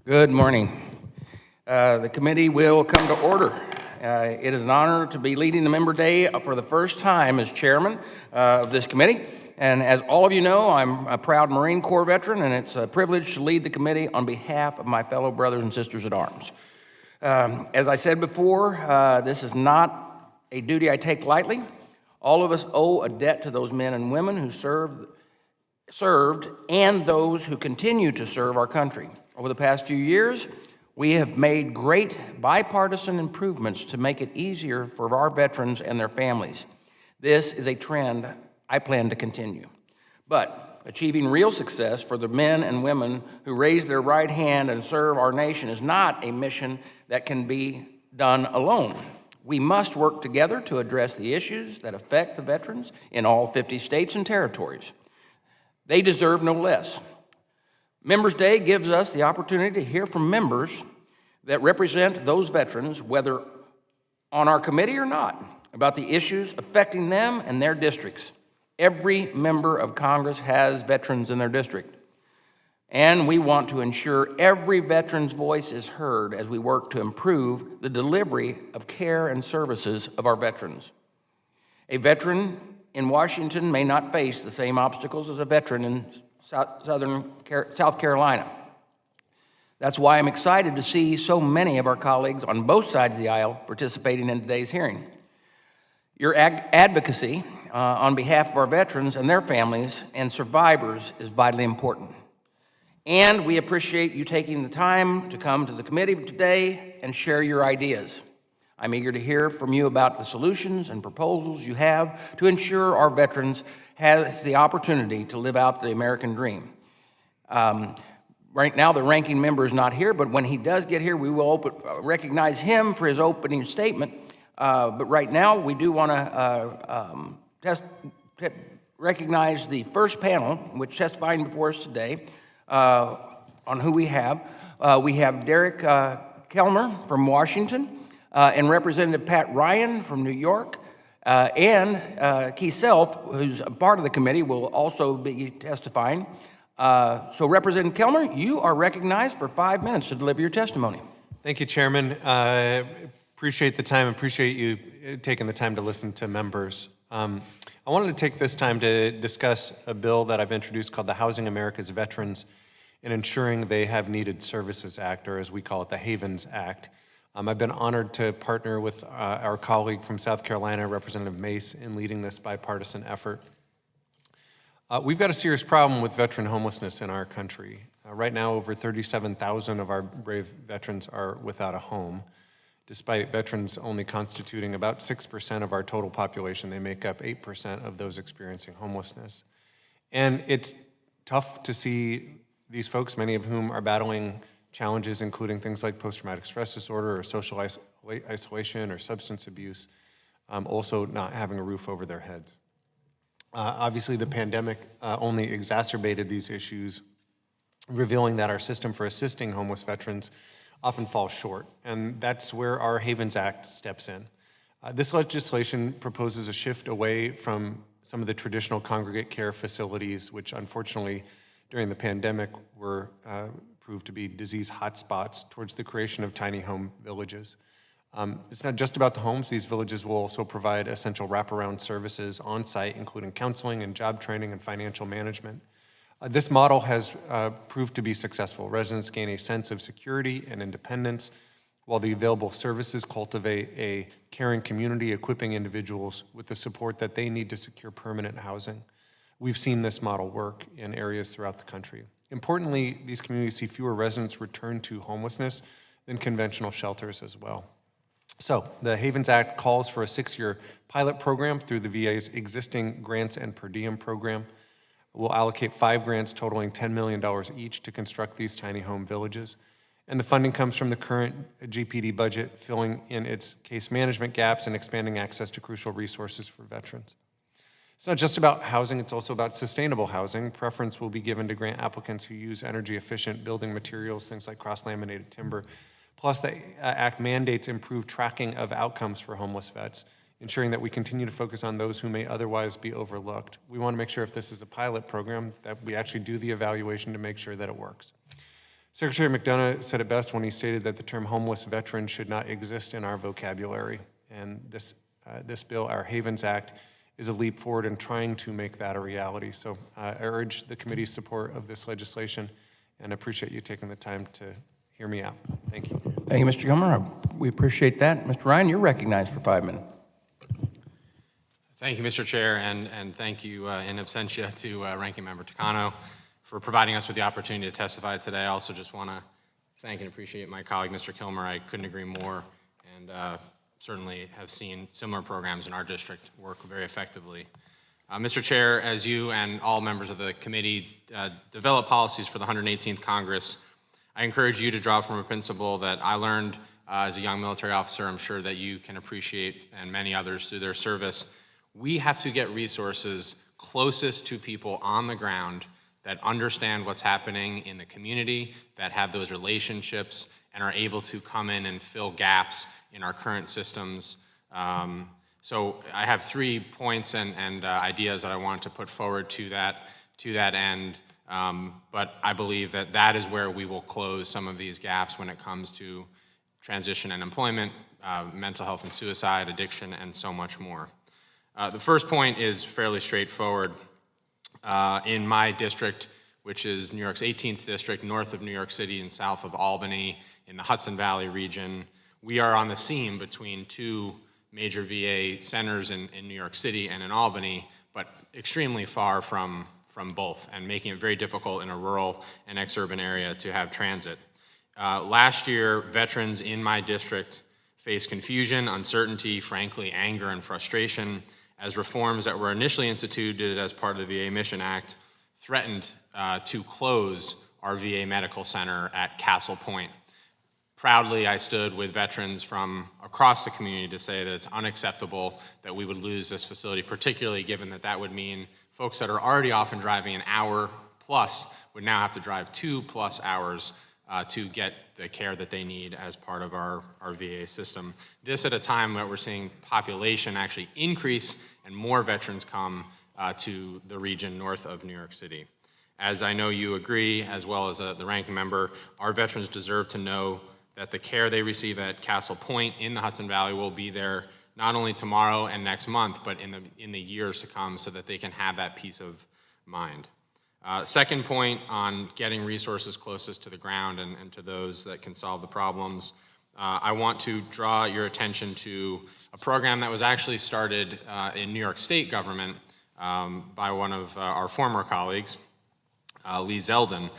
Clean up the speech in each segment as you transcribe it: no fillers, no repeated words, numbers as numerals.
Good morning. The committee will come to order. It is an honor to be leading the member day for the first time as chairman of this committee. And as all of you know, I'm a proud Marine Corps veteran, and it's a privilege to lead the committee on behalf of my fellow brothers and sisters at arms. As I said before, this is not a duty I take lightly. All of us owe a debt to those men and women who served and those who continue to serve our country. Over the past few years, we have made great bipartisan improvements to make it easier for our veterans and their families. This is a trend I plan to continue. But achieving real success for the men and women who raise their right hand and serve our nation is not a mission that can be done alone. We must work together to address the issues that affect the veterans in all 50 states and territories. They deserve no less. Members' Day gives us the opportunity to hear from members that represent those veterans, whether on our committee or not, about the issues affecting them and their districts. Every member of Congress has veterans in their district, and we want to ensure every veteran's voice is heard as we work to improve the delivery of care and services of our veterans. A veteran in Washington may not face the same obstacles as a veteran in South Carolina. That's why I'm excited to see so many of our colleagues on both sides of the aisle participating in today's hearing. Your advocacy on behalf of our veterans and their families and survivors is vitally important. And we appreciate you taking the time to come to the committee today and share your ideas. I'm eager to hear from you about the solutions and proposals you have to ensure our veterans have the opportunity to live out the American dream. Right now, the ranking member is not here, but when he does get here, we will recognize him for his opening statement. But right now, we do want to recognize the first panel, which testifying before us today, on who we have. We have Derek Kelmer from Washington, and Representative Pat Ryan from New York, and Keith Self, who's a part of the committee, will also be testifying. So Representative Kelmer, you are recognized for 5 minutes to deliver your testimony. Thank you, Chairman. Appreciate the time, appreciate you taking the time to listen to members. I wanted to take this time to discuss a bill that I've introduced called the Housing America's Veterans and Ensuring They Have Needed Services Act, or as we call it, the Havens Act. I've been honored to partner with our colleague from South Carolina, Representative Mace, in leading this bipartisan effort. We've got a serious problem with veteran homelessness in our country. Right now, over 37,000 of our brave veterans are without a home. Despite veterans only constituting about 6% of our total population, they make up 8% of those experiencing homelessness. And it's tough to see these folks, many of whom are battling challenges including things like post-traumatic stress disorder or social isolation or substance abuse, also not having a roof over their heads. Obviously, the pandemic only exacerbated these issues, revealing that our system for assisting homeless veterans often falls short, and that's where our Havens Act steps in. This legislation proposes a shift away from some of the traditional congregate care facilities, which unfortunately during the pandemic were proved to be disease hotspots, towards the creation of tiny home villages. It's not just about the homes. These villages will also provide essential wraparound services on site, including counseling and job training and financial management. This model has proved to be successful. Residents gain a sense of security and independence, while the available services cultivate a caring community, equipping individuals with the support that they need to secure permanent housing. We've seen this model work in areas throughout the country. Importantly, these communities see fewer residents return to homelessness than conventional shelters as well. So the Havens Act calls for a 6-year pilot program through the VA's existing grants and per diem program. We'll allocate 5 grants totaling $10 million each to construct these tiny home villages. And the funding comes from the current GPD budget, filling in its case management gaps and expanding access to crucial resources for veterans. It's not just about housing, it's also about sustainable housing. Preference will be given to grant applicants who use energy-efficient building materials, things like cross-laminated timber. Plus, the Act mandates improved tracking of outcomes for homeless vets, ensuring that we continue to focus on those who may otherwise be overlooked. We want to make sure if this is a pilot program that we actually do the evaluation to make sure that it works. Secretary McDonough said it best when he stated that the term homeless veteran should not exist in our vocabulary. And this bill, our Havens Act, is a leap forward in trying to make that a reality. So I urge the committee's support of this legislation and appreciate you taking the time to hear me out. Thank you. Thank you, Mr. Gilmer. We appreciate that. Mr. Ryan, you're recognized for 5 minutes. Thank you, Mr. Chair, and thank you in absentia to Ranking Member Takano for providing us with the opportunity to testify today. I also just want to thank and appreciate my colleague, Mr. Kilmer. I couldn't agree more, and certainly have seen similar programs in our district work very effectively. Mr. Chair, as you and all members of the committee develop policies for the 118th Congress, I encourage you to draw from a principle that I learned as a young military officer. I'm sure that you can appreciate, and many others through their service. We have to get resources closest to people on the ground that understand what's happening in the community, that have those relationships, and are able to come in and fill gaps in our current systems. So I have 3 points and ideas that I want to put forward to that end. But I believe that that is where we will close some of these gaps when it comes to transition and employment, mental health and suicide, addiction, and so much more. The first point is fairly straightforward. In my district, which is New York's 18th district, north of New York City and south of Albany, in the Hudson Valley region, we are on the seam between 2 major VA centers in New York City and in Albany, but extremely far from both, and making it very difficult in a rural and ex-urban area to have transit. Last year, veterans in my district faced confusion, uncertainty, frankly, anger and frustration as reforms that were initially instituted as part of the VA Mission Act threatened to close our VA Medical Center at Castle Point. Proudly, I stood with veterans from across the community to say that it's unacceptable that we would lose this facility, particularly given that that would mean folks that are already often driving an hour plus would now have to drive 2+ hours to get the care that they need as part of our VA system. This at a time that we're seeing population actually increase and more veterans come to the region north of New York City. As I know you agree, as well as the ranking member, our veterans deserve to know that the care they receive at Castle Point in the Hudson Valley will be there not only tomorrow and next month, but in the years to come, so that they can have that peace of mind. Second point on getting resources closest to the ground and to those that can solve the problems. I want to draw your attention to a program that was actually started in New York State government by one of our former colleagues, Lee Zeldin.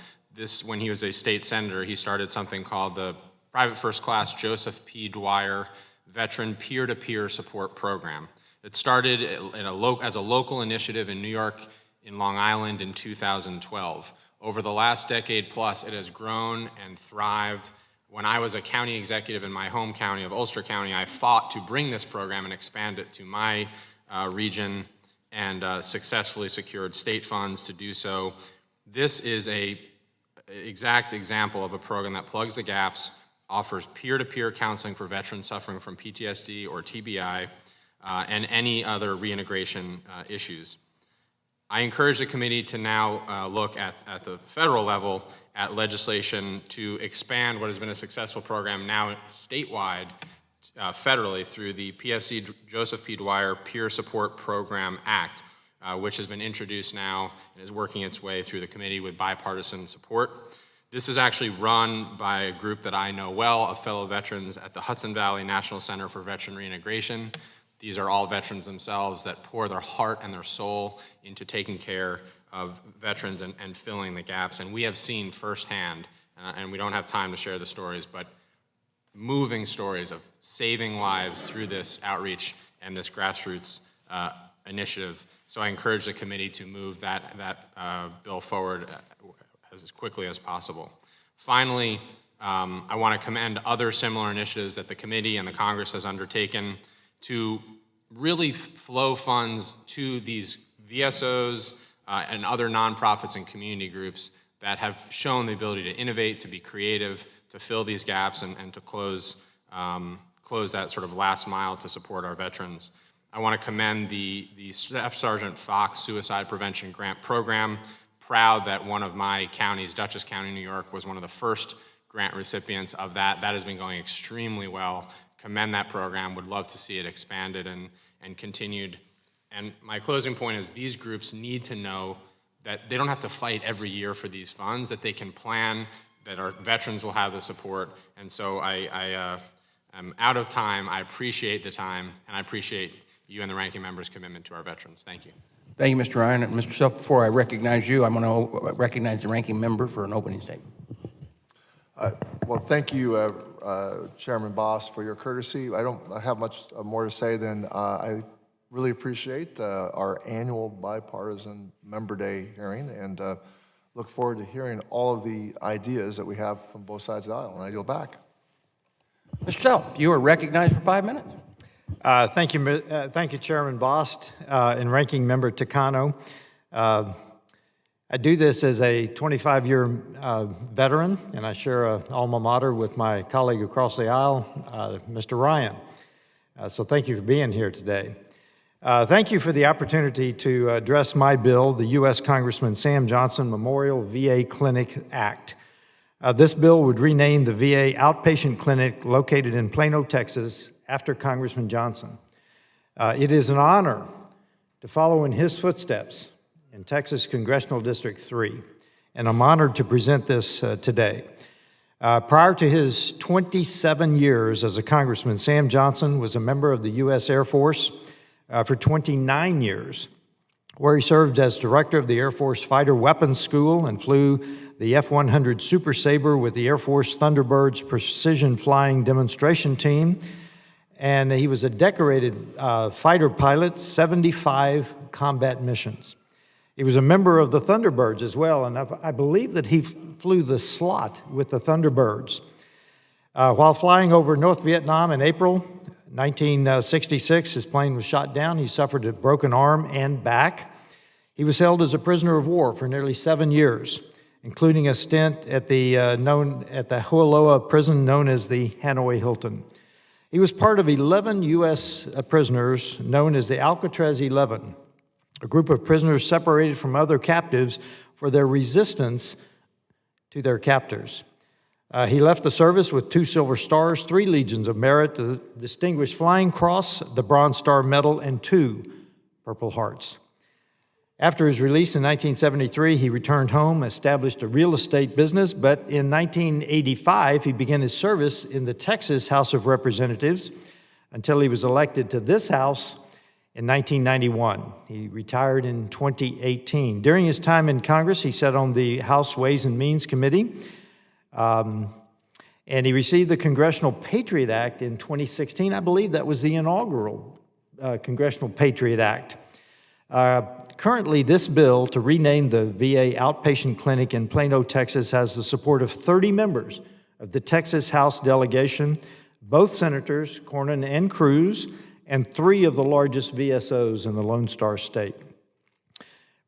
When he was a state senator, he started something called the Private First Class Joseph P. Dwyer Veteran Peer-to-Peer Support Program. It started as a local initiative in New York, in Long Island in 2012. Over the last decade plus, it has grown and thrived. When I was a county executive in my home county of Ulster County, I fought to bring this program and expand it to my region, and successfully secured state funds to do so. This is an exact example of a program that plugs the gaps, offers peer-to-peer counseling for veterans suffering from PTSD or TBI, and any other reintegration issues. I encourage the committee to now look at the federal level at legislation to expand what has been a successful program now statewide, federally, through the PFC Joseph P. Dwyer Peer Support Program Act, which has been introduced now and is working its way through the committee with bipartisan support. This is actually run by a group that I know well of fellow veterans at the Hudson Valley National Center for Veteran Reintegration. These are all veterans themselves that pour their heart and their soul into taking care of veterans and filling the gaps. And we have seen firsthand, and we don't have time to share the stories, but moving stories of saving lives through this outreach and this grassroots initiative. So I encourage the committee to move that bill forward as quickly as possible. Finally, I want to commend other similar initiatives that the committee and the Congress has undertaken to really flow funds to these VSOs and other nonprofits and community groups that have shown the ability to innovate, to be creative, to fill these gaps, and to close that sort of last mile to support our veterans. I want to commend the Staff Sergeant Fox Suicide Prevention Grant Program, proud that one of my counties, Dutchess County, New York, was one of the first grant recipients of that. That has been going extremely well. Commend that program. Would love to see it expanded and continued. And my closing point is these groups need to know that they don't have to fight every year for these funds, that they can plan, that our veterans will have the support. And so I'm out of time. I appreciate the time, and I appreciate you and the ranking member's commitment to our veterans. Thank you. Thank you, Mr. Ryan. And Mr. Self, before I recognize you, I'm going to recognize the ranking member for an opening statement. Well, thank you, Chairman Boss, for your courtesy. I don't have much more to say than I really appreciate our annual bipartisan Member Day hearing, and look forward to hearing all of the ideas that we have from both sides of the aisle. And I yield back. Mr. Self, you are recognized for 5 minutes. Thank you, Chairman Bost and Ranking Member Takano. I do this as a 25-year veteran, and I share an alma mater with my colleague across the aisle, Mr. Ryan. So thank you for being here today. Thank you for the opportunity to address my bill, the U.S. Congressman Sam Johnson Memorial VA Clinic Act. This bill would rename the VA outpatient clinic located in Plano, Texas, after Congressman Johnson. It is an honor to follow in his footsteps in Texas Congressional District 3, and I'm honored to present this today. Prior to his 27 years as a congressman, Sam Johnson was a member of the U.S. Air Force for 29 years, where he served as director of the Air Force Fighter Weapons School and flew the F-100 Super Sabre with the Air Force Thunderbirds Precision Flying Demonstration Team. And he was a decorated fighter pilot, 75 combat missions. He was a member of the Thunderbirds as well, and I believe that he flew the slot with the Thunderbirds. While flying over North Vietnam in April 1966, his plane was shot down. He suffered a broken arm and back. He was held as a prisoner of war for nearly 7 years, including a stint at the Hualoa prison known as the Hanoi Hilton. He was part of 11 U.S. prisoners known as the Alcatraz 11, a group of prisoners separated from other captives for their resistance to their captors. He left the service with 2 Silver Stars, 3 Legions of Merit, the Distinguished Flying Cross, the Bronze Star Medal, and 2 Purple Hearts. After his release in 1973, he returned home, established a real estate business, but in 1985, he began his service in the Texas House of Representatives until he was elected to this House in 1991. He retired in 2018. During his time in Congress, he sat on the House Ways and Means Committee, and he received the Congressional Patriot Act in 2016. I believe that was the inaugural Congressional Patriot Act. Currently, this bill to rename the VA outpatient clinic in Plano, Texas, has the support of 30 members of the Texas House delegation, both Senators Cornyn and Cruz, and 3 of the largest VSOs in the Lone Star State.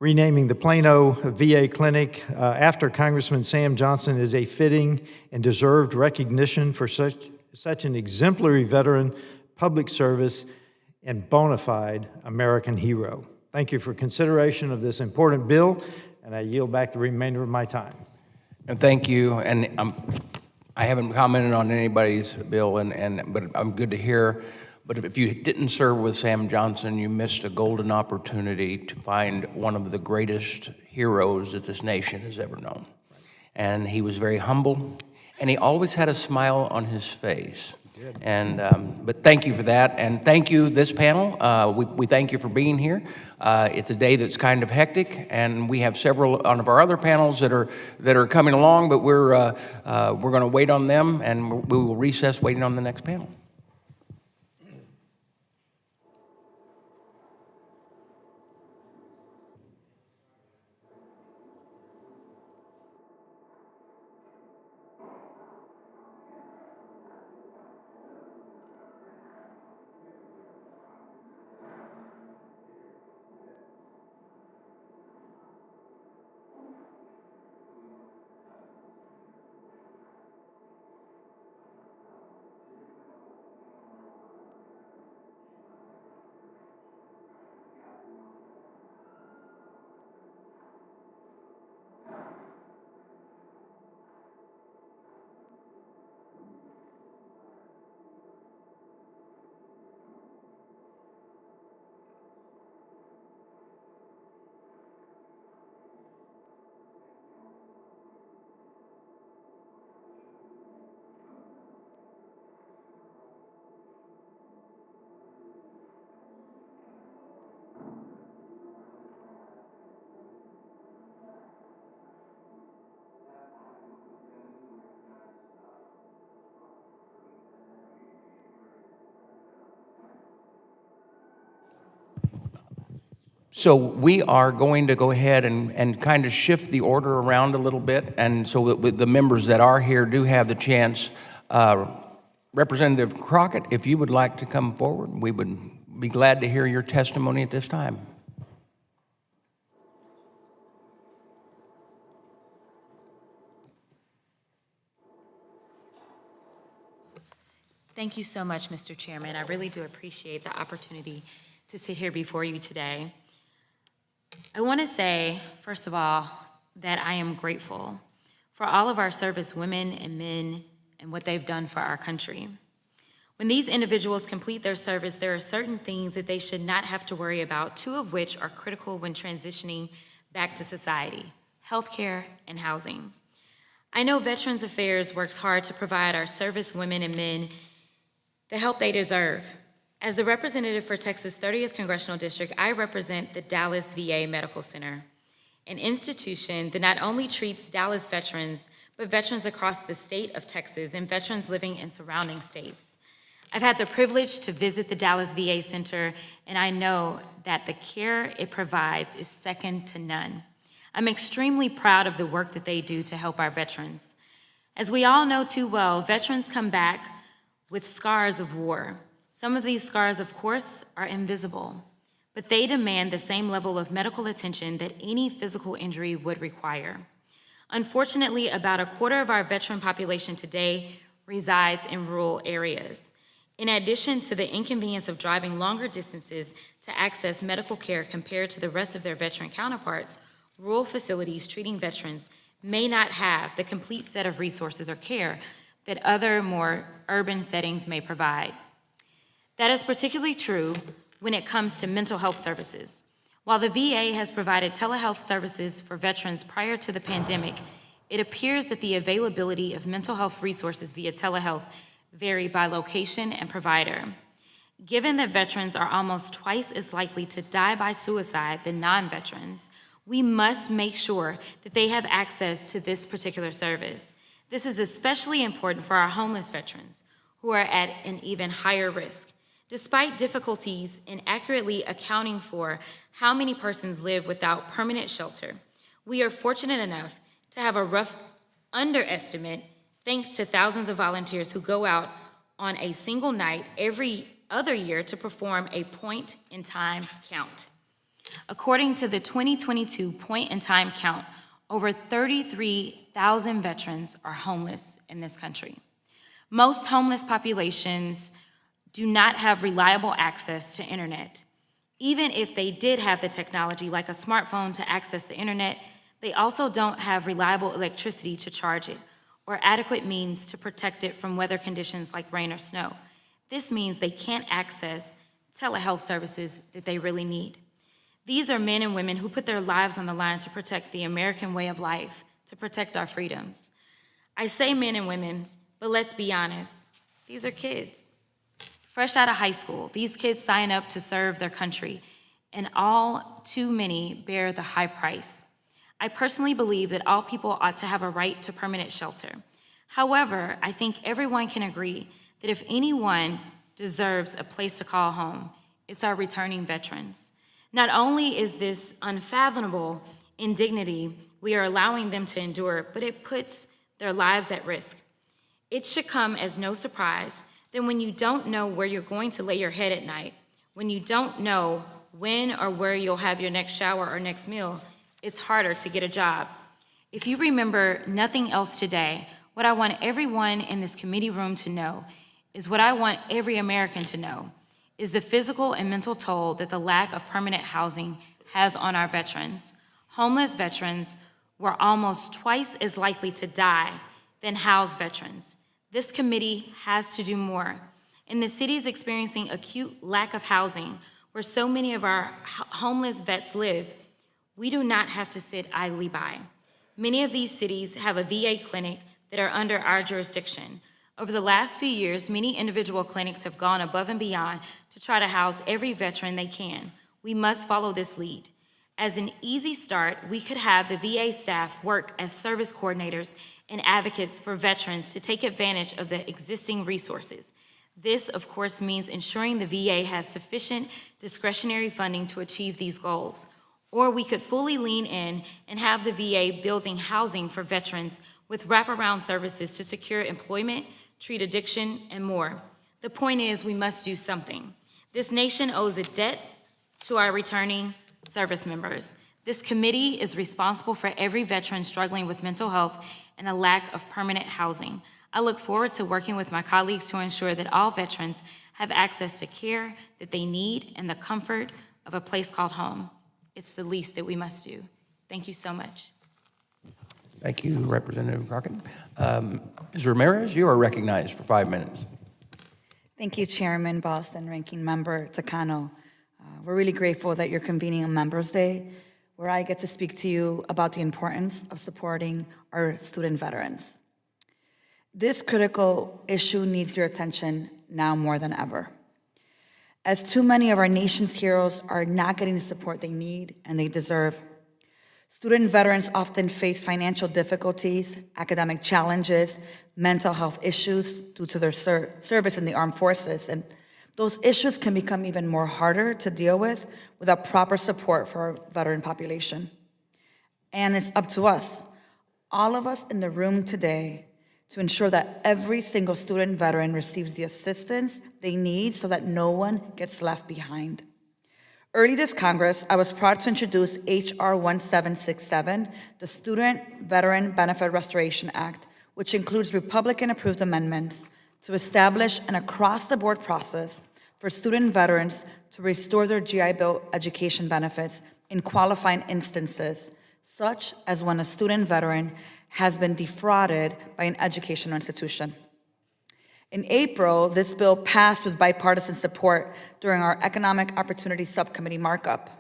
Renaming the Plano VA clinic after Congressman Sam Johnson is a fitting and deserved recognition for such an exemplary veteran, public service, and bona fide American hero. Thank you for consideration of this important bill, and I yield back the remainder of my time. And thank you. And I haven't commented on anybody's bill, but I'm good to hear. But if you didn't serve with Sam Johnson, you missed a golden opportunity to find one of the greatest heroes that this nation has ever known. And he was very humble, and he always had a smile on his face. And but thank you for that, and thank you, this panel. We thank you for being here. It's a day that's kind of hectic, and we have several of our other panels that are coming along, but we're going to wait on them, and we will recess waiting on the next panel. So we are going to go ahead and kind of shift the order around a little bit, and so that with the members that are here do have the chance. Representative Crockett, if you would like to come forward, we would be glad to hear your testimony at this time. Thank you so much, Mr. Chairman. I really do appreciate the opportunity to sit here before you today. I want to say, first of all, that I am grateful for all of our service women and men and what they've done for our country. When these individuals complete their service, there are certain things that they should not have to worry about, two of which are critical when transitioning back to society: healthcare and housing. I know Veterans Affairs works hard to provide our service women and men the help they deserve. As the representative for Texas' 30th Congressional District, I represent the Dallas VA Medical Center, an institution that not only treats Dallas veterans, but veterans across the state of Texas and veterans living in surrounding states. I've had the privilege to visit the Dallas VA Center, and I know that the care it provides is second to none. I'm extremely proud of the work that they do to help our veterans. As we all know too well, veterans come back with scars of war. Some of these scars, of course, are invisible, but they demand the same level of medical attention that any physical injury would require. Unfortunately, about a quarter of our veteran population today resides in rural areas. In addition to the inconvenience of driving longer distances to access medical care compared to the rest of their veteran counterparts, rural facilities treating veterans may not have the complete set of resources or care that other more urban settings may provide. That is particularly true when it comes to mental health services. While the VA has provided telehealth services for veterans prior to the pandemic, it appears that the availability of mental health resources via telehealth vary by location and provider. Given that veterans are almost twice as likely to die by suicide than non-veterans, we must make sure that they have access to this particular service. This is especially important for our homeless veterans, who are at an even higher risk. Despite difficulties in accurately accounting for how many persons live without permanent shelter, we are fortunate enough to have a rough underestimate thanks to thousands of volunteers who go out on a single night every other year to perform a point-in-time count. According to the 2022 point-in-time count, over 33,000 veterans are homeless in this country. Most homeless populations do not have reliable access to internet. Even if they did have the technology like a smartphone to access the internet, they also don't have reliable electricity to charge it or adequate means to protect it from weather conditions like rain or snow. This means they can't access telehealth services that they really need. These are men and women who put their lives on the line to protect the American way of life, to protect our freedoms. I say men and women, but let's be honest, these are kids. Fresh out of high school, these kids sign up to serve their country, and all too many bear the high price. I personally believe that all people ought to have a right to permanent shelter. However, I think everyone can agree that if anyone deserves a place to call home, it's our returning veterans. Not only is this unfathomable indignity we are allowing them to endure, but it puts their lives at risk. It should come as no surprise that when you don't know where you're going to lay your head at night, when you don't know when or where you'll have your next shower or next meal, it's harder to get a job. If you remember nothing else today, what I want everyone in this committee room to know is what I want every American to know, is the physical and mental toll that the lack of permanent housing has on our veterans. Homeless veterans were almost twice as likely to die than housed veterans. This committee has to do more. In the cities experiencing acute lack of housing, where so many of our homeless vets live, we do not have to sit idly by. Many of these cities have a VA clinic that are under our jurisdiction. Over the last few years, many individual clinics have gone above and beyond to try to house every veteran they can. We must follow this lead. As an easy start, we could have the VA staff work as service coordinators and advocates for veterans to take advantage of the existing resources. This, of course, means ensuring the VA has sufficient discretionary funding to achieve these goals. Or we could fully lean in and have the VA building housing for veterans with wraparound services to secure employment, treat addiction, and more. The point is, we must do something. This nation owes a debt to our returning service members. This committee is responsible for every veteran struggling with mental health and a lack of permanent housing. I look forward to working with my colleagues to ensure that all veterans have access to care that they need and the comfort of a place called home. It's the least that we must do. Thank you so much. Thank you, Representative Crockett. Ms. Ramirez, you are recognized for 5 minutes. Thank you, Chairman Boston, Ranking Member Takano. We're really grateful that you're convening a Members Day where I get to speak to you about the importance of supporting our student veterans. This critical issue needs your attention now more than ever, as too many of our nation's heroes are not getting the support they need and they deserve. Student veterans often face financial difficulties, academic challenges, mental health issues due to their service in the armed forces, and those issues can become even more harder to deal with without proper support for our veteran population. And it's up to us, all of us in the room today, to ensure that every single student veteran receives the assistance they need so that no one gets left behind. Early this Congress, I was proud to introduce H.R. 1767, the Student Veteran Benefit Restoration Act, which includes Republican-approved amendments to establish an across-the-board process for student veterans to restore their GI Bill education benefits in qualifying instances, such as when a student veteran has been defrauded by an educational institution. In April, this bill passed with bipartisan support during our Economic Opportunity Subcommittee markup.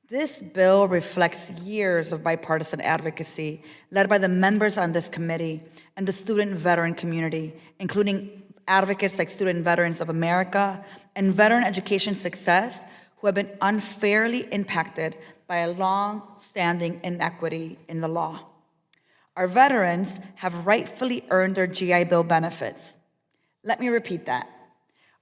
This bill reflects years of bipartisan advocacy led by the members on this committee and the student veteran community, including advocates like Student Veterans of America and Veteran Education Success, who have been unfairly impacted by a long-standing inequity in the law. Our veterans have rightfully earned their GI Bill benefits. Let me repeat that.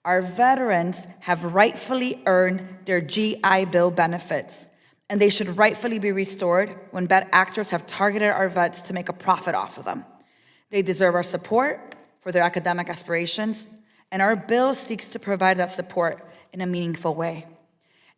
Our veterans have rightfully earned their GI Bill benefits, and they should rightfully be restored when bad actors have targeted our vets to make a profit off of them. They deserve our support for their academic aspirations, and our bill seeks to provide that support in a meaningful way.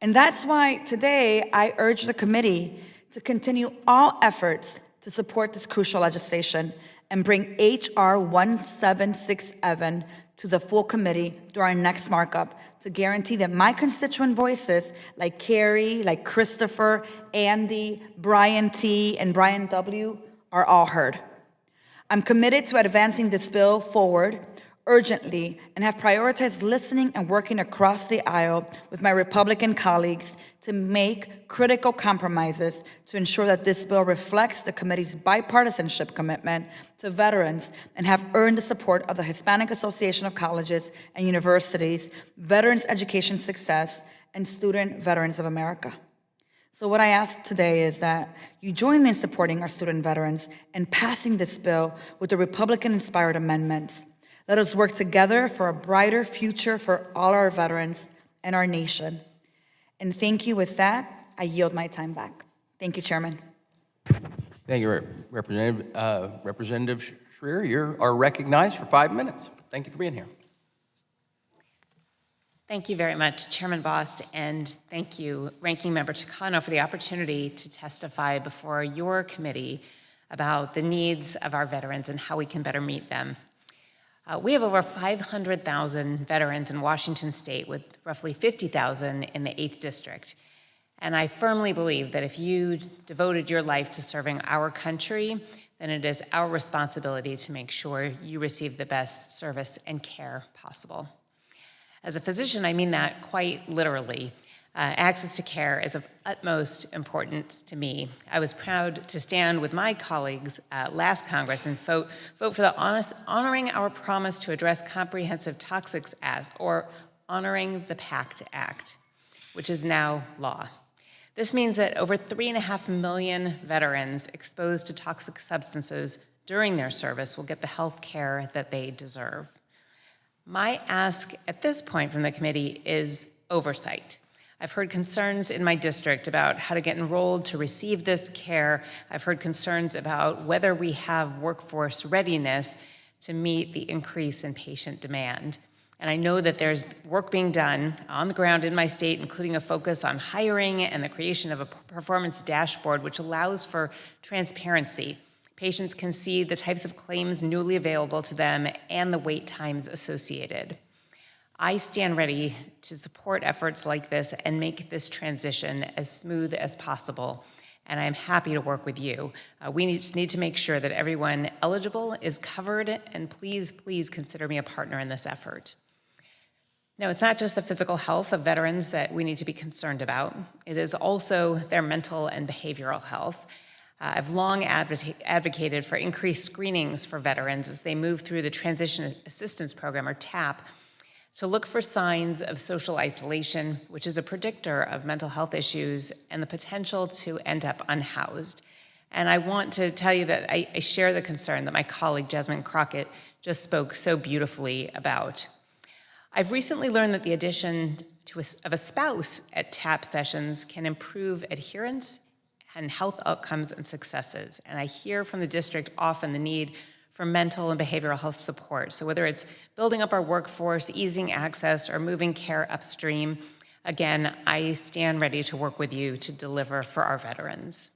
And that's why today I urge the committee to continue all efforts to support this crucial legislation and bring H.R. 1767 to the full committee during our next markup to guarantee that my constituent voices, like Carrie, like Christopher, Andy, Brian T., and Brian W., are all heard. I'm committed to advancing this bill forward urgently and have prioritized listening and working across the aisle with my Republican colleagues to make critical compromises to ensure that this bill reflects the committee's bipartisanship commitment to veterans and have earned the support of the Hispanic Association of Colleges and Universities, Veterans Education Success, and Student Veterans of America. So what I ask today is that you join me in supporting our student veterans and passing this bill with the Republican-inspired amendments. Let us work together for a brighter future for all our veterans and our nation. And thank you. With that, I yield my time back. Thank you, Chairman. Thank you, Representative Schreier. You are recognized for 5 minutes. Thank you for being here. Thank you very much, Chairman Bost, and thank you, Ranking Member Takano, for the opportunity to testify before your committee about the needs of our veterans and how we can better meet them. We have over 500,000 veterans in Washington State, with roughly 50,000 in the 8th District. And I firmly believe that if you devoted your life to serving our country, then it is our responsibility to make sure you receive the best service and care possible. As a physician, I mean that quite literally. Access to care is of utmost importance to me. I was proud to stand with my colleagues last Congress and vote for the honoring our promise to address comprehensive toxics as, or honoring the PACT Act, which is now law. This means that over 3.5 million veterans exposed to toxic substances during their service will get the health care that they deserve. My ask at this point from the committee is oversight. I've heard concerns in my district about how to get enrolled to receive this care. I've heard concerns about whether we have workforce readiness to meet the increase in patient demand. And I know that there's work being done on the ground in my state, including a focus on hiring and the creation of a performance dashboard, which allows for transparency. Patients can see the types of claims newly available to them and the wait times associated. I stand ready to support efforts like this and make this transition as smooth as possible, and I'm happy to work with you. We need to make sure that everyone eligible is covered, and please, please consider me a partner in this effort. Now, it's not just the physical health of veterans that we need to be concerned about. It is also their mental and behavioral health. I've long advocated for increased screenings for veterans as they move through the Transition Assistance Program, or TAP, to look for signs of social isolation, which is a predictor of mental health issues and the potential to end up unhoused. And I want to tell you that I share the concern that my colleague Jasmine Crockett just spoke so beautifully about. I've recently learned that the addition of a spouse at TAP sessions can improve adherence and health outcomes and successes. And I hear from the district often the need for mental and behavioral health support. So whether it's building up our workforce, easing access, or moving care upstream, again, I stand ready to work with you to deliver for our veterans.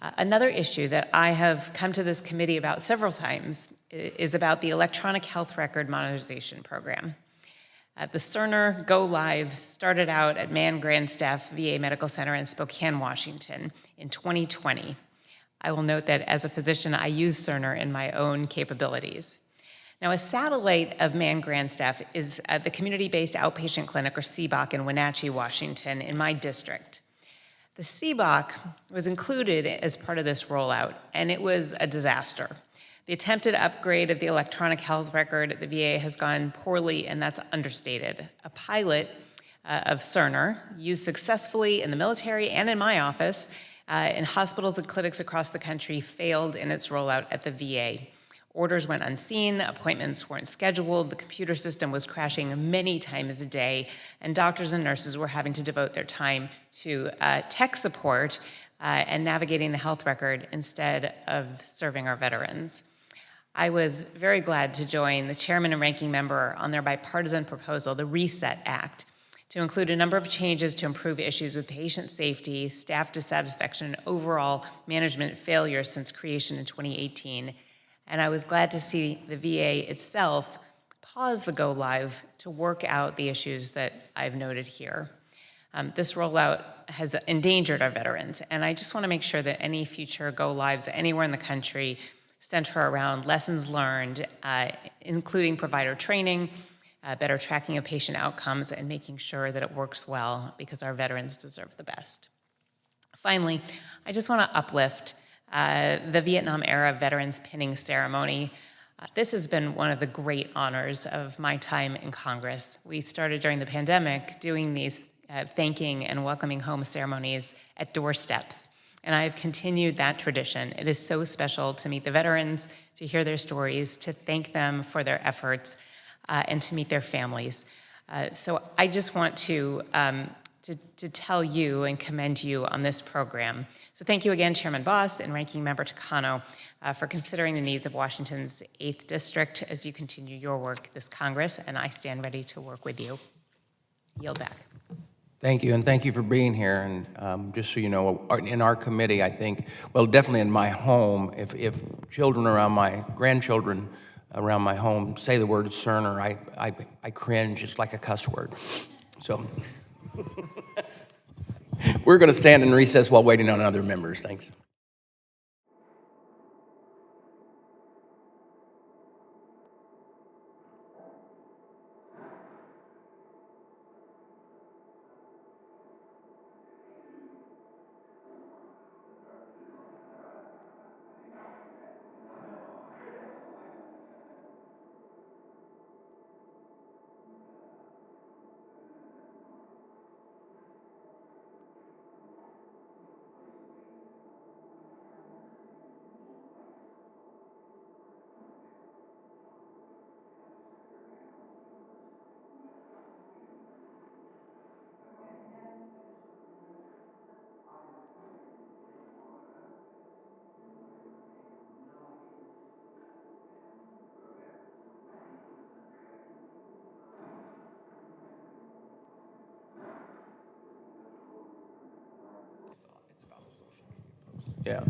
Another issue that I have come to this committee about several times is about the electronic health record modernization program. The Cerner Go Live started out at Mann Grandstaff VA Medical Center in Spokane, Washington in 2020. I will note that as a physician, I use Cerner in my own capabilities. Now, a satellite of Mann Grandstaff is at the Community-Based Outpatient Clinic, or CBOC, in Wenatchee, Washington, in my district. The CBOC was included as part of this rollout, and it was a disaster. The attempted upgrade of the electronic health record at the VA has gone poorly, and that's understated. A pilot of Cerner, used successfully in the military and in my office, in hospitals and clinics across the country, failed in its rollout at the VA. Orders went unseen, appointments weren't scheduled, the computer system was crashing many times a day, and doctors and nurses were having to devote their time to tech support and navigating the health record instead of serving our veterans. I was very glad to join the chairman and ranking member on their bipartisan proposal, the RESET Act, to include a number of changes to improve issues with patient safety, staff dissatisfaction, and overall management failure since creation in 2018. And I was glad to see the VA itself pause the go live to work out the issues that I've noted here. This rollout has endangered our veterans, and I just want to make sure that any future go lives anywhere in the country center around lessons learned, including provider training, better tracking of patient outcomes, and making sure that it works well, because our veterans deserve the best. Finally, I just want to uplift the Vietnam-era Veterans Pinning Ceremony. This has been one of the great honors of my time in Congress. We started during the pandemic doing these thanking and welcoming home ceremonies at doorsteps, and I've continued that tradition. It is so special to meet the veterans, to hear their stories, to thank them for their efforts, and to meet their families. So I just want to tell you and commend you on this program. So thank you again, Chairman Bost and Ranking Member Takano, for considering the needs of Washington's 8th District as you continue your work this Congress, and I stand ready to work with you. Yield back. Thank you, and thank you for being here. And just so you know, in our committee, I think, well, definitely in my home, if children around my grandchildren around my home say the word Cerner, I cringe. It's like a cuss word. So we're going to stand in recess while waiting on other members. Thanks. Yeah.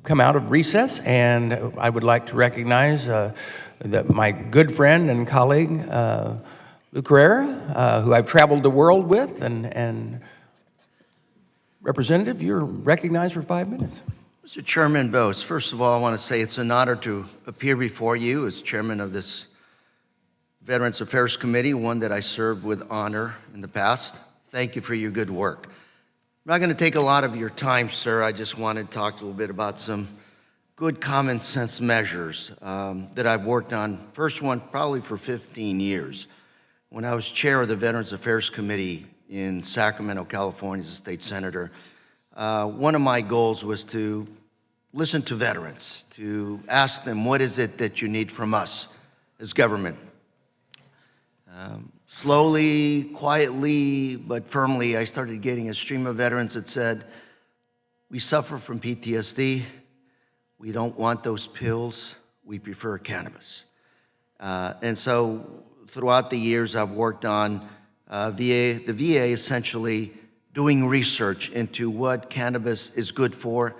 Come out of recess, and I would like to recognize my good friend and colleague, Lou Carrera, who I've traveled the world with, and Representative, you're recognized for 5 minutes. Mr. Chairman Bose, first of all, I want to say it's an honor to appear before you as chairman of this Veterans Affairs Committee, one that I served with honor in the past. Thank you for your good work. I'm not going to take a lot of your time, sir. I just wanted to talk a little bit about some good common sense measures that I've worked on. First one, probably for 15 years. When I was chair of the Veterans Affairs Committee in Sacramento, California, as a state senator, one of my goals was to listen to veterans, to ask them, what is it that you need from us as government? Slowly, quietly, but firmly, I started getting a stream of veterans that said, we suffer from PTSD, we don't want those pills, we prefer cannabis. And so throughout the years, I've worked on the VA essentially doing research into what cannabis is good for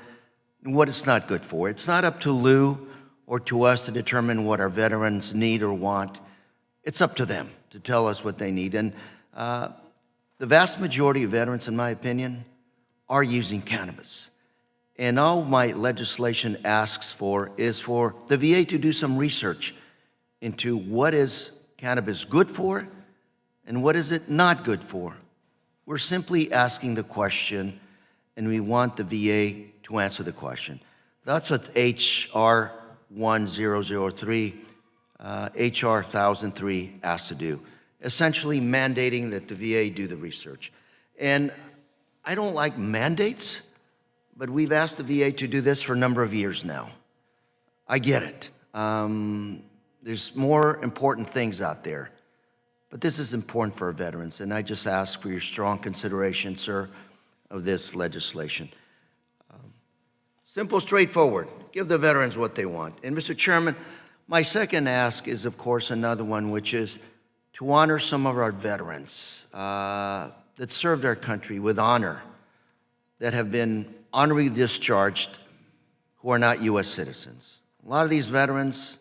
and what it's not good for. It's not up to Lou or to us to determine what our veterans need or want. It's up to them to tell us what they need. And the vast majority of veterans, in my opinion, are using cannabis. And all my legislation asks for is for the VA to do some research into what is cannabis good for and what is it not good for. We're simply asking the question, and we want the VA to answer the question. That's what H.R. 1003, H.R. 1003 asks to do, essentially mandating that the VA do the research. And I don't like mandates, but we've asked the VA to do this for a number of years now. I get it. There's more important things out there, but this is important for our veterans, and I just ask for your strong consideration, sir, of this legislation. Simple, straightforward. Give the veterans what they want. And Mr. Chairman, my second ask is, of course, another one, which is to honor some of our veterans that served our country with honor, that have been honorably discharged, who are not U.S. citizens. A lot of these veterans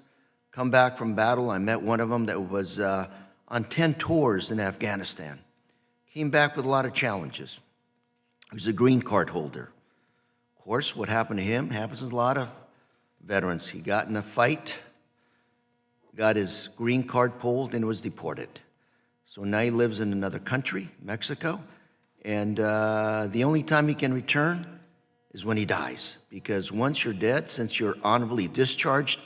come back from battle. I met one of them that was on 10 tours in Afghanistan. Came back with a lot of challenges. He was a green card holder. Of course, what happened to him happens to a lot of veterans. He got in a fight, got his green card pulled, and was deported. So now he lives in another country, Mexico, and the only time he can return is when he dies. Because once you're dead, since you're honorably discharged,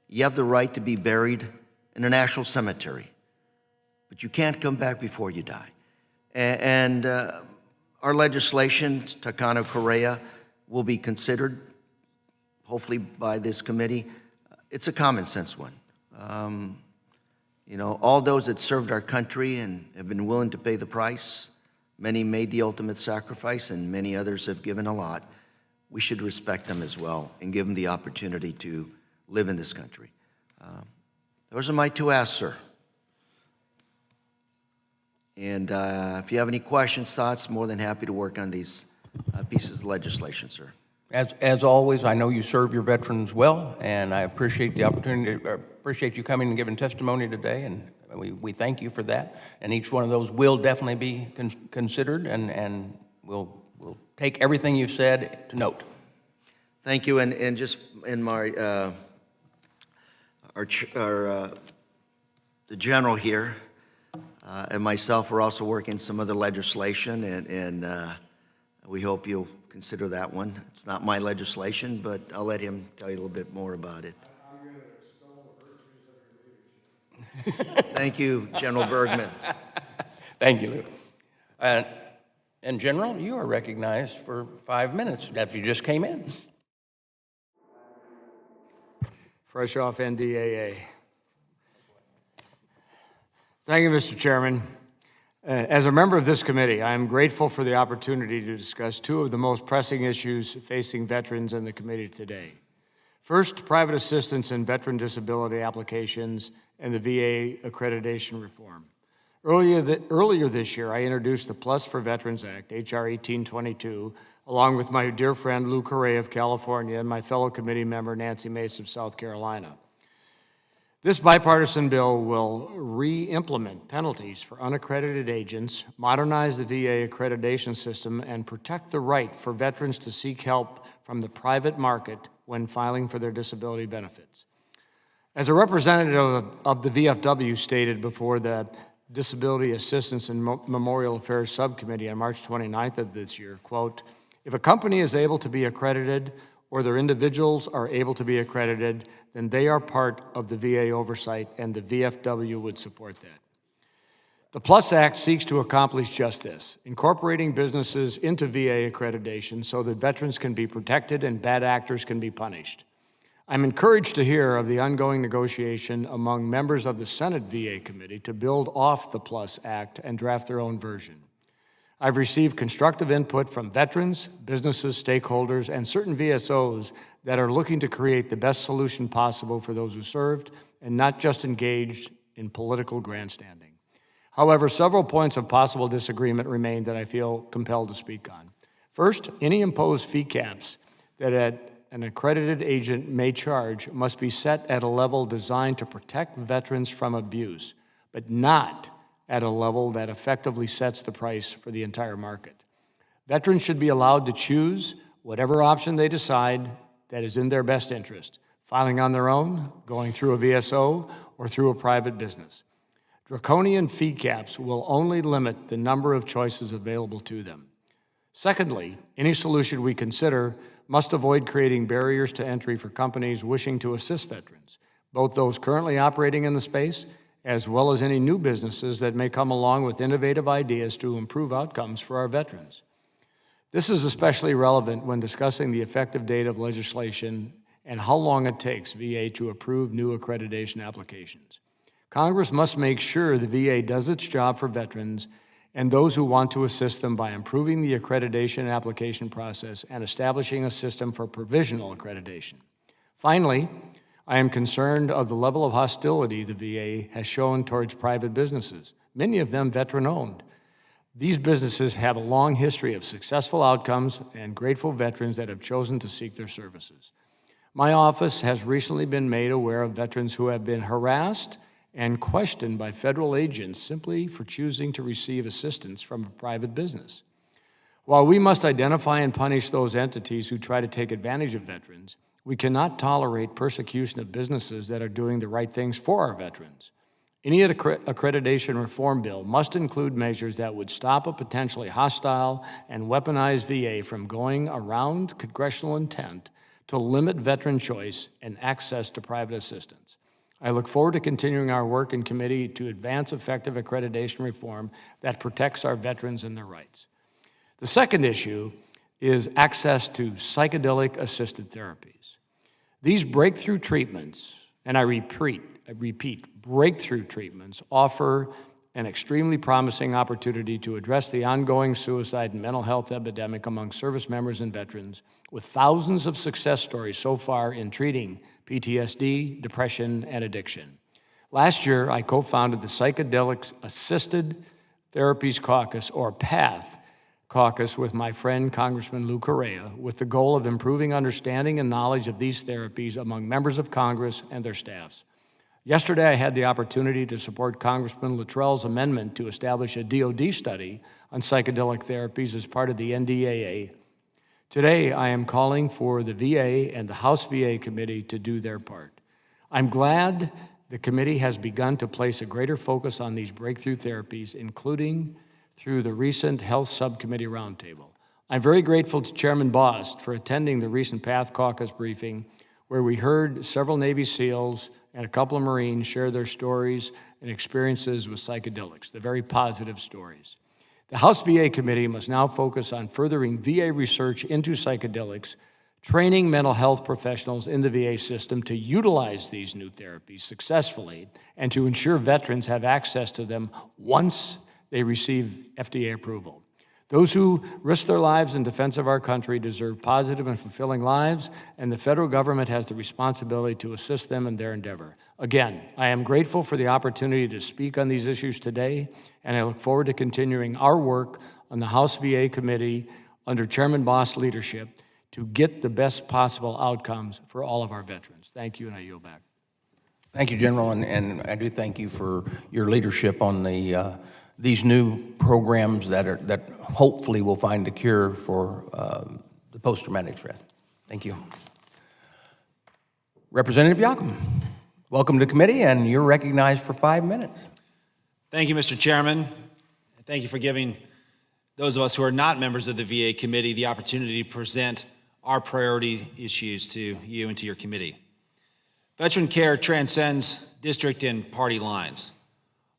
you have the right to be buried in a national cemetery. But you can't come back before you die. And our legislation, Takano Correa, will be considered, hopefully by this committee. It's a common sense one. You know, all those that served our country and have been willing to pay the price, many made the ultimate sacrifice and many others have given a lot. We should respect them as well and give them the opportunity to live in this country. Those are my two asks, sir. And if you have any questions, thoughts, more than happy to work on these pieces of legislation, sir. As always, I know you serve your veterans well, and I appreciate the opportunity, appreciate you coming and giving testimony today, and we thank you for that. And each one of those will definitely be considered, and we'll take everything you've said to note. Thank you, and just in my, the general here and myself are also working some other legislation, and we hope you'll consider that one. It's not my legislation, but I'll let him tell you a little bit more about it. I'm going to extol the virtues of your leadership. Thank you, General Bergman. Thank you, Lou. And General, you are recognized for 5 minutes after you just came in. Fresh off NDAA. Thank you, Mr. Chairman. As a member of this committee, I am grateful for the opportunity to discuss two of the most pressing issues facing veterans in the committee today. First, private assistance in veteran disability applications and the VA accreditation reform. Earlier this year, I introduced the Plus for Veterans Act, H.R. 1822, along with my dear friend Lou Correa of California and my fellow committee member Nancy Mace of South Carolina. This bipartisan bill will re-implement penalties for unaccredited agents, modernize the VA accreditation system, and protect the right for veterans to seek help from the private market when filing for their disability benefits. As a representative of the VFW stated before the Disability Assistance and Memorial Affairs Subcommittee on March 29th of this year, quote, "If a company is able to be accredited or their individuals are able to be accredited, then they are part of the VA oversight, and the VFW would support that." The PLUS Act seeks to accomplish just this, incorporating businesses into VA accreditation so that veterans can be protected and bad actors can be punished. I'm encouraged to hear of the ongoing negotiation among members of the Senate VA committee to build off the PLUS Act and draft their own version. I've received constructive input from veterans, businesses, stakeholders, and certain VSOs that are looking to create the best solution possible for those who served and not just engaged in political grandstanding. However, several points of possible disagreement remain that I feel compelled to speak on. First, any imposed fee caps that an accredited agent may charge must be set at a level designed to protect veterans from abuse, but not at a level that effectively sets the price for the entire market. Veterans should be allowed to choose whatever option they decide that is in their best interest, filing on their own, going through a VSO, or through a private business. Draconian fee caps will only limit the number of choices available to them. Secondly, any solution we consider must avoid creating barriers to entry for companies wishing to assist veterans, both those currently operating in the space as well as any new businesses that may come along with innovative ideas to improve outcomes for our veterans. This is especially relevant when discussing the effective date of legislation and how long it takes VA to approve new accreditation applications. Congress must make sure the VA does its job for veterans and those who want to assist them by improving the accreditation application process and establishing a system for provisional accreditation. Finally, I am concerned of the level of hostility the VA has shown towards private businesses, many of them veteran-owned. These businesses have a long history of successful outcomes and grateful veterans that have chosen to seek their services. My office has recently been made aware of veterans who have been harassed and questioned by federal agents simply for choosing to receive assistance from a private business. While we must identify and punish those entities who try to take advantage of veterans, we cannot tolerate persecution of businesses that are doing the right things for our veterans. Any accreditation reform bill must include measures that would stop a potentially hostile and weaponized VA from going around congressional intent to limit veteran choice and access to private assistance. I look forward to continuing our work in committee to advance effective accreditation reform that protects our veterans and their rights. The second issue is access to psychedelic-assisted therapies. These breakthrough treatments, and I repeat, breakthrough treatments offer an extremely promising opportunity to address the ongoing suicide and mental health epidemic among service members and veterans, with thousands of success stories so far in treating PTSD, depression, and addiction. Last year, I co-founded the Psychedelics Assisted Therapies Caucus, or PATH, caucus with my friend Congressman Lou Correa, with the goal of improving understanding and knowledge of these therapies among members of Congress and their staffs. Yesterday, I had the opportunity to support Congressman Luttrell's amendment to establish a DoD study on psychedelic therapies as part of the NDAA. Today, I am calling for the VA and the House VA Committee to do their part. I'm glad the committee has begun to place a greater focus on these breakthrough therapies, including through the recent Health Subcommittee Roundtable. I'm very grateful to Chairman Bost for attending the recent PATH Caucus briefing, where we heard several Navy SEALs and a couple of Marines share their stories and experiences with psychedelics, the very positive stories. The House VA Committee must now focus on furthering VA research into psychedelics, training mental health professionals in the VA system to utilize these new therapies successfully, and to ensure veterans have access to them once they receive FDA approval. Those who risk their lives in defense of our country deserve positive and fulfilling lives, and the federal government has the responsibility to assist them in their endeavor. Again, I am grateful for the opportunity to speak on these issues today, and I look forward to continuing our work on the House VA Committee under Chairman Boss' leadership to get the best possible outcomes for all of our veterans. Thank you, and I yield back. Thank you, General, and I do thank you for your leadership on these new programs that hopefully will find a cure for the post-traumatic stress. Thank you. Representative Yakum, welcome to committee, and you're recognized for 5 minutes. Thank you, Mr. Chairman. Thank you for giving those of us who are not members of the VA committee the opportunity to present our priority issues to you and to your committee. Veteran care transcends district and party lines.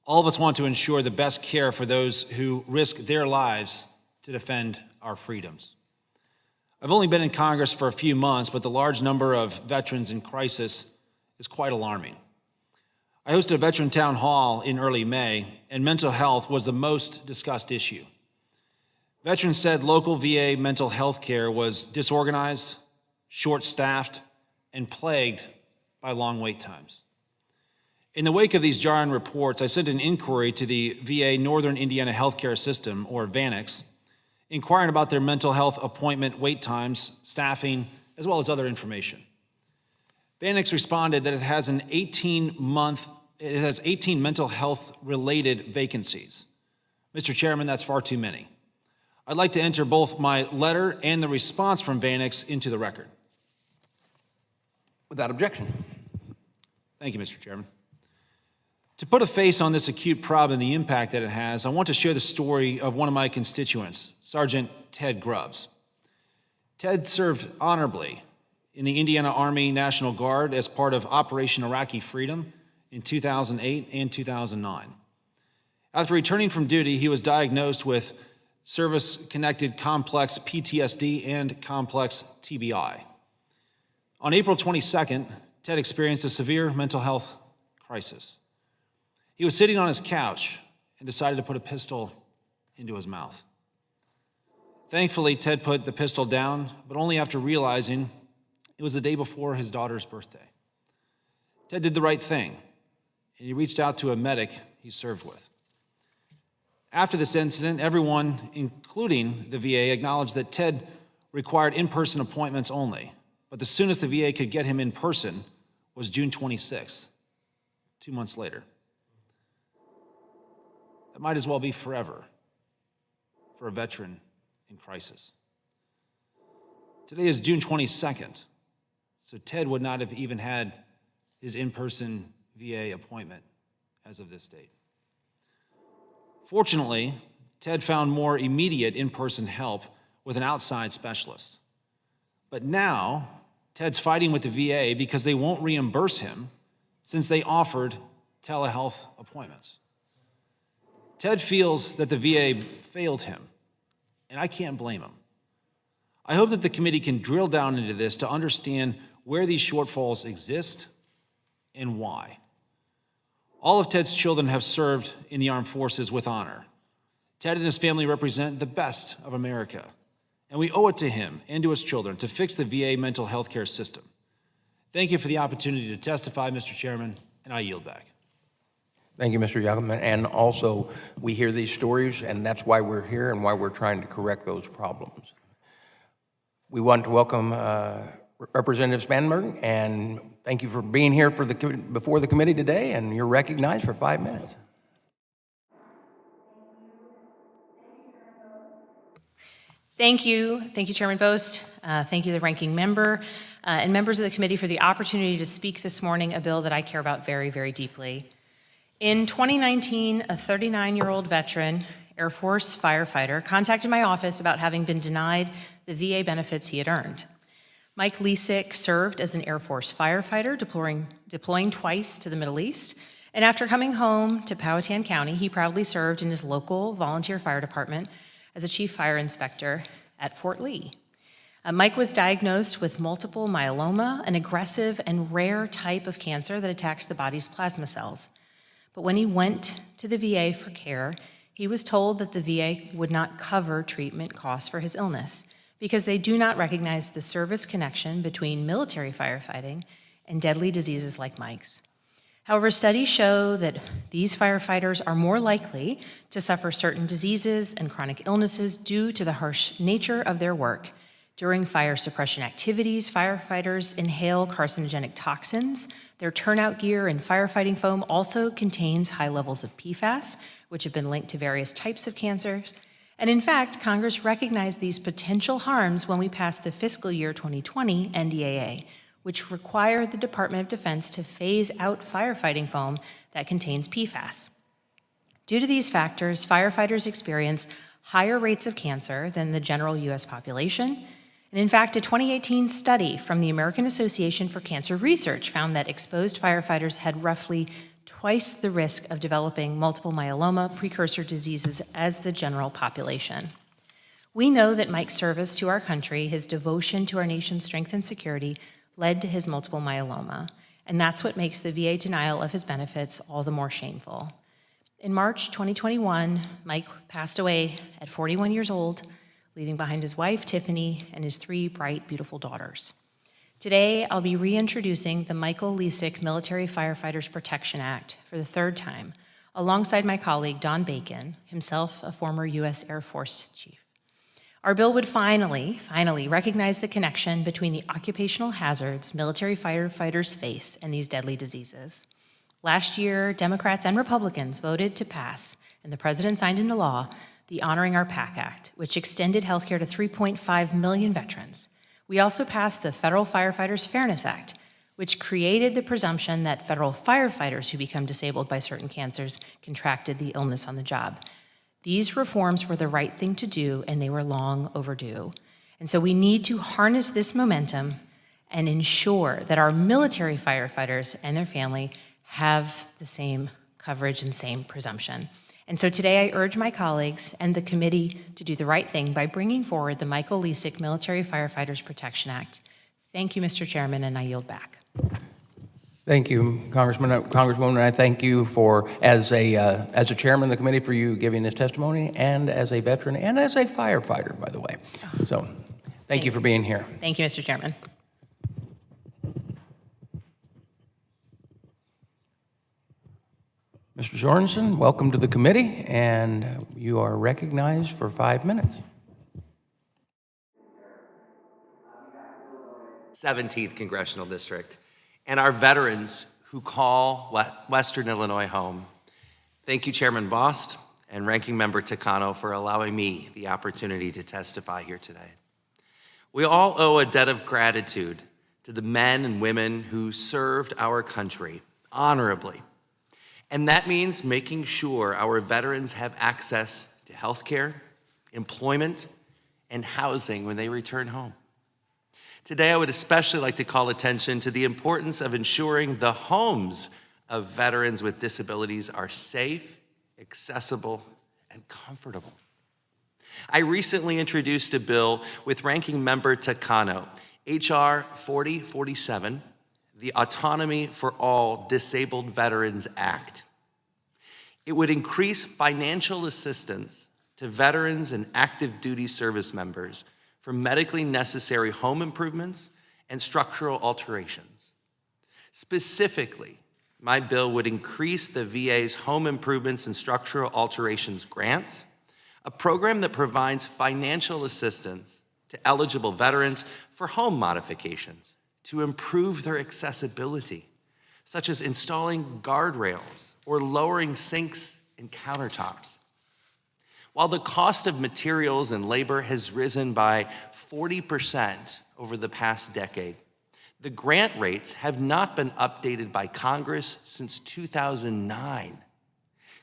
All of us want to ensure the best care for those who risk their lives to defend our freedoms. I've only been in Congress for a few months, but the large number of veterans in crisis is quite alarming. I hosted a veteran town hall in early May, and mental health was the most discussed issue. Veterans said local VA mental health care was disorganized, short-staffed, and plagued by long wait times. In the wake of these jarring reports, I sent an inquiry to the VA Northern Indiana Healthcare System, or VANIX, inquiring about their mental health appointment wait times, staffing, as well as other information. VANIX responded that it has 18 mental health related vacancies. Mr. Chairman, that's far too many. I'd like to enter both my letter and the response from VANIX into the record. Without objection. Thank you, Mr. Chairman. To put a face on this acute problem and the impact that it has, I want to share the story of one of my constituents, Sergeant Ted Grubbs. Ted served honorably in the Indiana Army National Guard as part of Operation Iraqi Freedom in 2008 and 2009. After returning from duty, he was diagnosed with service-connected complex PTSD and complex TBI. On April 22nd, Ted experienced a severe mental health crisis. He was sitting on his couch and decided to put a pistol into his mouth. Thankfully, Ted put the pistol down, but only after realizing it was the day before his daughter's birthday. Ted did the right thing, and he reached out to a medic he served with. After this incident, everyone, including the VA, acknowledged that Ted required in-person appointments only, but the soonest the VA could get him in person was June 26th, 2 months later. That might as well be forever for a veteran in crisis. Today is June 22nd, so Ted would not have even had his in-person VA appointment as of this date. Fortunately, Ted found more immediate in-person help with an outside specialist. But now, Ted's fighting with the VA because they won't reimburse him since they offered telehealth appointments. Ted feels that the VA failed him, and I can't blame him. I hope that the committee can drill down into this to understand where these shortfalls exist and why. All of Ted's children have served in the armed forces with honor. Ted and his family represent the best of America, and we owe it to him and to his children to fix the VA mental health care system. Thank you for the opportunity to testify, Mr. Chairman, and I yield back. Thank you, Mr. Yakum. And also, we hear these stories, and that's why we're here and why we're trying to correct those problems. We want to welcome Representative Spanberg, and thank you for being here before the committee today, and you're recognized for 5 minutes. Thank you, Chairman Bost. Thank you, the ranking member, and members of the committee for the opportunity to speak this morning, a bill that I care about very, very deeply. In 2019, a 39-year-old veteran, Air Force firefighter, contacted my office about having been denied the VA benefits he had earned. Mike Lesick served as an Air Force firefighter, deploying twice to the Middle East, and after coming home to Powhatan County, he proudly served in his local volunteer fire department as a chief fire inspector at Fort Lee. Mike was diagnosed with multiple myeloma, an aggressive and rare type of cancer that attacks the body's plasma cells. But when he went to the VA for care, he was told that the VA would not cover treatment costs for his illness because they do not recognize the service connection between military firefighting and deadly diseases like Mike's. However, studies show that these firefighters are more likely to suffer certain diseases and chronic illnesses due to the harsh nature of their work. During fire suppression activities, firefighters inhale carcinogenic toxins. Their turnout gear and firefighting foam also contains high levels of PFAS, which have been linked to various types of cancers. And in fact, Congress recognized these potential harms when we passed the fiscal year 2020 NDAA, which required the Department of Defense to phase out firefighting foam that contains PFAS. Due to these factors, firefighters experience higher rates of cancer than the general U.S. population. And in fact, a 2018 study from the American Association for Cancer Research found that exposed firefighters had roughly twice the risk of developing multiple myeloma precursor diseases as the general population. We know that Mike's service to our country, his devotion to our nation's strength and security, led to his multiple myeloma, and that's what makes the VA denial of his benefits all the more shameful. In March 2021, Mike passed away at 41 years old, leaving behind his wife, Tiffany, and his 3 bright, beautiful daughters. Today, I'll be reintroducing the Michael Lesick Military Firefighters Protection Act for the 3rd time, alongside my colleague, Don Bacon, himself a former U.S. Air Force chief. Our bill would finally recognize the connection between the occupational hazards military firefighters face and these deadly diseases. Last year, Democrats and Republicans voted to pass, and the president signed into law, the Honoring Our PAC Act, which extended health care to 3.5 million veterans. We also passed the Federal Firefighters Fairness Act, which created the presumption that federal firefighters who become disabled by certain cancers contracted the illness on the job. These reforms were the right thing to do, and they were long overdue. And so we need to harness this momentum and ensure that our military firefighters and their family have the same coverage and same presumption. And so today I urge my colleagues and the committee to do the right thing by bringing forward the Michael Lesick Military Firefighters Protection Act. Thank you, Mr. Chairman, and I yield back. Thank you, Congresswoman. I thank you for, as a chairman of the committee, for you giving this testimony, and as a veteran, and as a firefighter, by the way. So, thank you for being here. Thank you, Mr. Chairman. Mr. Sorensen, welcome to the committee, and you are recognized for 5 minutes. 17th Congressional District, and our veterans who call Western Illinois home. Thank you, Chairman Bost and Ranking Member Takano, for allowing me the opportunity to testify here today. We all owe a debt of gratitude to the men and women who served our country honorably. And that means making sure our veterans have access to health care, employment, and housing when they return home. Today, I would especially like to call attention to the importance of ensuring the homes of veterans with disabilities are safe, accessible, and comfortable. I recently introduced a bill with Ranking Member Takano, H.R. 4047, the Autonomy for All Disabled Veterans Act. It would increase financial assistance to veterans and active duty service members for medically necessary home improvements and structural alterations. Specifically, my bill would increase the VA's Home Improvements and Structural Alterations Grants, a program that provides financial assistance to eligible veterans for home modifications to improve their accessibility, such as installing guardrails or lowering sinks and countertops. While the cost of materials and labor has risen by 40% over the past decade, the grant rates have not been updated by Congress since 2009.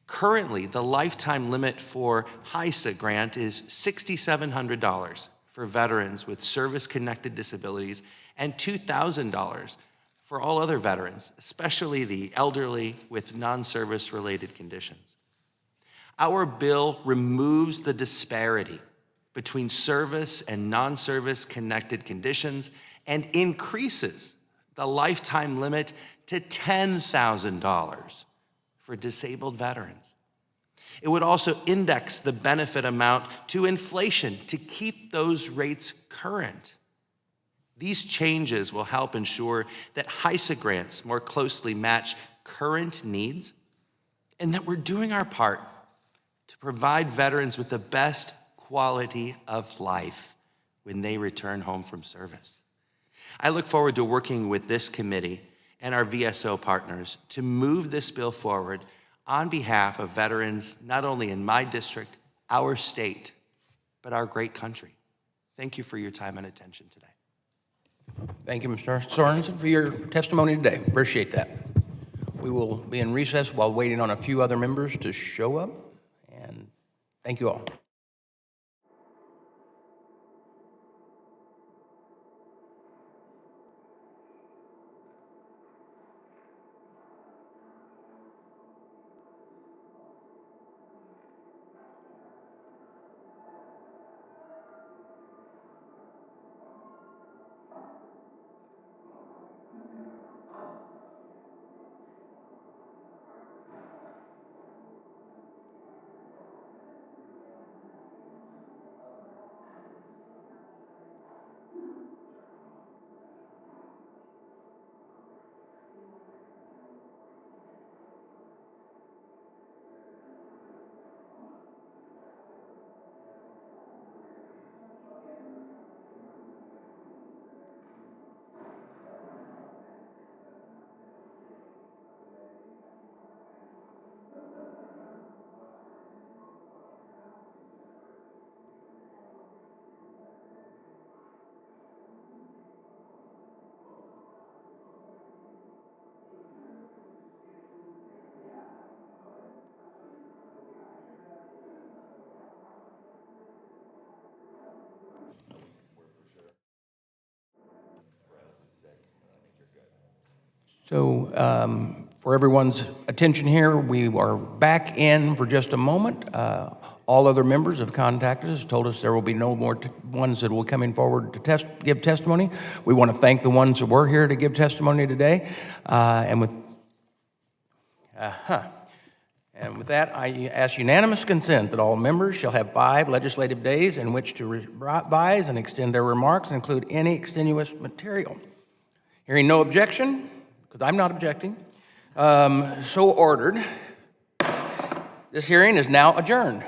Currently, the lifetime limit for HISA grant is $6,700 for veterans with service-connected disabilities and $2,000 for all other veterans, especially the elderly with non-service-related conditions. Our bill removes the disparity between service and non-service connected conditions and increases the lifetime limit to $10,000 for disabled veterans. It would also index the benefit amount to inflation to keep those rates current. These changes will help ensure that HISA grants more closely match current needs and that we're doing our part to provide veterans with the best quality of life when they return home from service. I look forward to working with this committee and our VSO partners to move this bill forward on behalf of veterans, not only in my district, our state, but our great country. Thank you for your time and attention today. Thank you, Mr. Sorensen, for your testimony today. Appreciate that. We will be in recess while waiting on a few other members to show up, and thank you all. So for everyone's attention here, we are back in for just a moment. All other members have contacted us, told us there will be no more ones that will be coming forward to give testimony. We want to thank the ones that were here to give testimony today. And with that, I ask unanimous consent that all members shall have 5 legislative days in which to revise and extend their remarks and include any extenuous material. Hearing no objection, because I'm not objecting, so ordered. This hearing is now adjourned.